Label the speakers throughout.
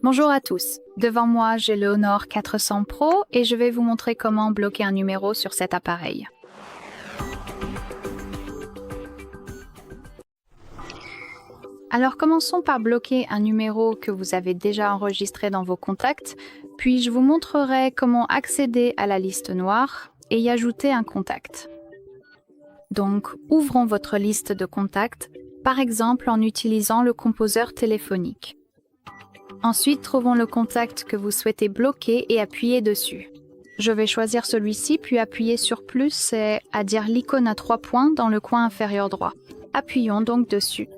Speaker 1: Bonjour à tous. Devant moi, j'ai le Honor 400 Pro et je vais vous montrer comment bloquer un numéro sur cet appareil. Alors commençons par bloquer un numéro que vous avez déjà enregistré dans vos contacts, puis je vous montrerai comment accéder à la liste noire et y ajouter un contact. Donc, ouvrons votre liste de contacts, par exemple en utilisant le composeur téléphonique. Ensuite, trouvons le contact que vous souhaitez bloquer et appuyez dessus. Je vais choisir celui-ci, puis appuyer sur plus, c'est-à-dire l'icône à 3 points dans le coin inférieur droit. Appuyons donc dessus.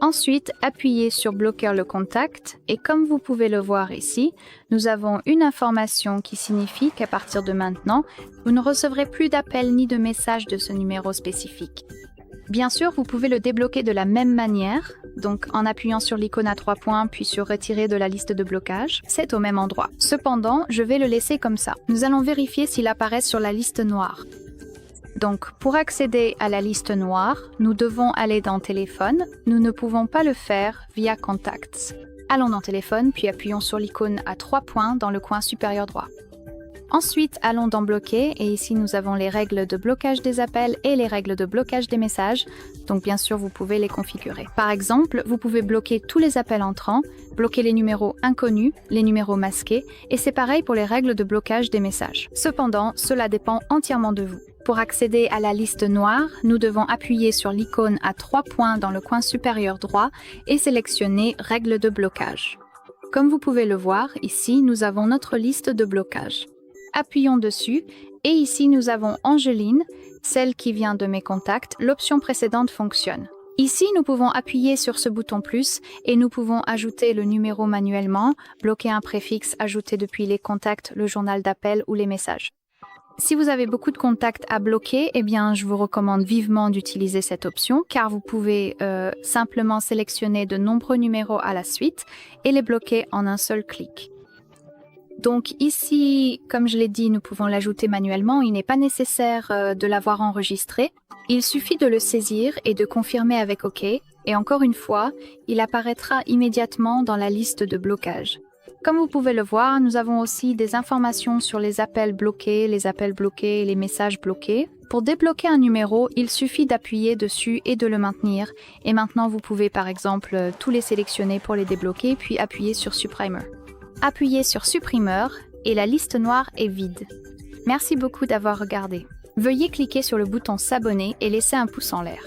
Speaker 1: Ensuite, appuyez sur bloquer le contact et comme vous pouvez le voir ici, nous avons une information qui signifie qu'à partir de maintenant, vous ne recevrez plus d'appels ni de messages de ce numéro spécifique. Bien sûr, vous pouvez le débloquer de la même manière, donc en appuyant sur l'icône à 3 points puis sur retirer de la liste de blocage, c'est au même endroit. Cependant, je vais le laisser comme ça. Nous allons vérifier s'il apparaît sur la liste noire. Donc, pour accéder à la liste noire, nous devons aller dans Téléphone. Nous ne pouvons pas le faire via Contacts. Allons dans Téléphone, puis appuyons sur l'icône à 3 points dans le coin supérieur droit. Ensuite, allons dans Bloquer, et ici nous avons les règles de blocage des appels et les règles de blocage des messages, donc bien sûr vous pouvez les configurer. Par exemple, vous pouvez bloquer tous les appels entrants, bloquer les numéros inconnus, les numéros masqués, et c'est pareil pour les règles de blocage des messages. Cependant, cela dépend entièrement de vous. Pour accéder à la liste noire, nous devons appuyer sur l'icône à 3 points dans le coin supérieur droit et sélectionner Règles de blocage. Comme vous pouvez le voir, ici nous avons notre liste de blocage. Appuyons dessus et ici nous avons Angeline, celle qui vient de mes contacts, l'option précédente fonctionne. Ici nous pouvons appuyer sur ce bouton plus et nous pouvons ajouter le numéro manuellement, bloquer un préfixe ajouté depuis les contacts, le journal d'appel ou les messages. Si vous avez beaucoup de contacts à bloquer, eh bien, je vous recommande vivement d'utiliser cette option car vous pouvez simplement sélectionner de nombreux numéros à la suite et les bloquer en un seul clic. Donc ici, comme je l'ai dit, nous pouvons l'ajouter manuellement. Il n'est pas nécessaire de l'avoir enregistré. Il suffit de le saisir et de confirmer avec OK. Et encore une fois, il apparaîtra immédiatement dans la liste de blocage. Comme vous pouvez le voir, nous avons aussi des informations sur les appels bloqués et les messages bloqués. Pour débloquer un numéro, il suffit d'appuyer dessus et de le maintenir. Et maintenant, vous pouvez par exemple tous les sélectionner pour les débloquer, puis appuyer sur Supprimer. Appuyez sur Supprimeur et la liste noire est vide. Merci beaucoup d'avoir regardé. Veuillez cliquer sur le bouton s'abonner et laisser un pouce en l'air.